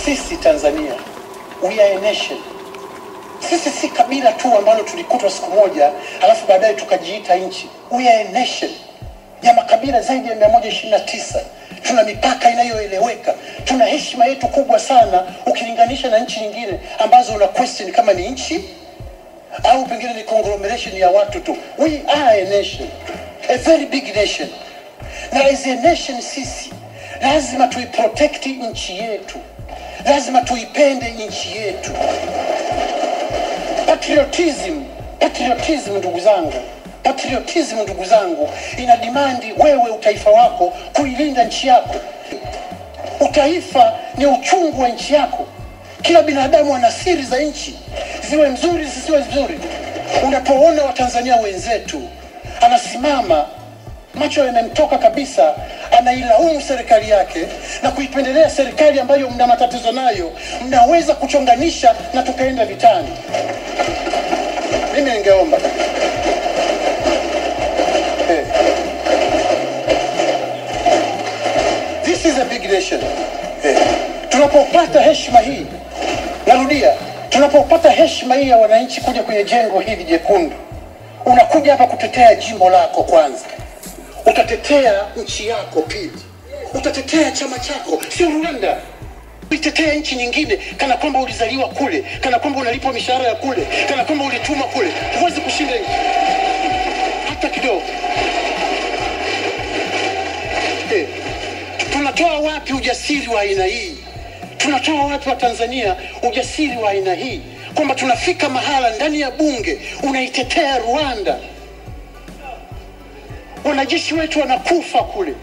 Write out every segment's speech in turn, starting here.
Sisi Tanzania, we are a nation. Sisi si kabila tu ambalo tulikutwa siku moja alafu baadaye tukajiita nchi. We are a nation ya makabila zaidi ya 129. Tuna mipaka inayoeleweka. Tuna heshima yetu kubwa sana ukilinganisha na nchi nyingine ambazo una question kama ni nchi au pengine ni conglomeration ya watu tu. We are a nation, a very big nation. Na as a nation sisi lazima tuiprotect nchi yetu. Lazima tuipende nchi yetu. Patriotism ndugu zangu ina demandi wewe utaifa wako kuilinda nchi yako. Utaifa ni uchungu wa nchi yako. Kila binadamu ana siri za nchi, ziwe nzuri zisiwe nzuri. Unapoona Watanzania wenzetu anasimama macho yamemtoka kabisa, anailaumu serikali yake na kuipendelea serikali ambayo mna matatizo nayo, mnaweza kuchonganisha na tukaenda vitani. Mimi ningeomba this is a big nation. Tunapopata heshima hii, narudia, tunapopata heshima hii ya wananchi kuja kwenye jengo hili jekundu, unakuja hapa kutetea jimbo lako kwanza. Utatetea nchi yako pili. Utatetea chama chako, sio Rwanda. Utatetea nchi nyingine kana kwamba ulizaliwa kule, kana kwamba unalipwa mishahara ya kule, kana kwamba ulitumwa kule. Huwezi kushinda nchi hata kidogo. Tunatoa wapi ujasiri wa aina hii? Tunatoa wapi wa Tanzania ujasiri wa aina hii? Kwamba tunafika mahala ndani ya bunge unaitetea Rwanda. Wanajeshi wetu wanakufa kule.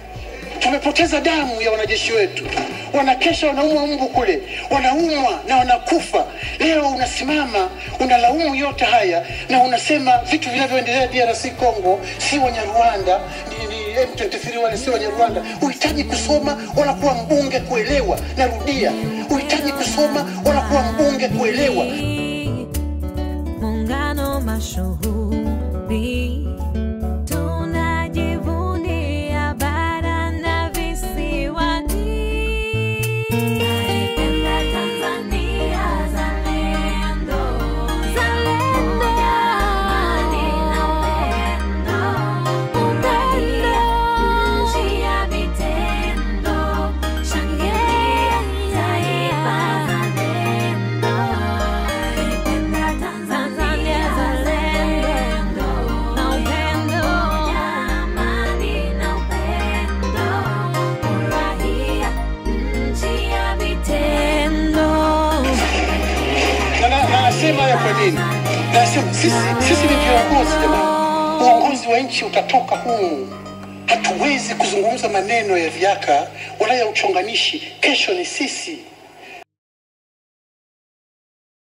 Tumepoteza damu ya wanajeshi wetu. Wanakesha wanaumwa mbu kule. Wanaumwa na wanakufa. Leo unasimama, unalaumu yote haya na unasema vitu vinavyoendelea DRC Congo si Wanyarwanda, ni M23 wale si Wanyarwanda. Uhitaji kusoma wala kuwa mbunge kuelewa. Narudia, uhitaji kusoma wala kuwa mbunge kuelewa. Muungano mashuhuri Nasema ya kwa nini? Nasema sisi ni viongozi jamani. Uongozi wa nchi utatoka huu. Hatuwezi kuzungumza maneno ya vyaka wala ya uchonganishi. Kesho ni sisi.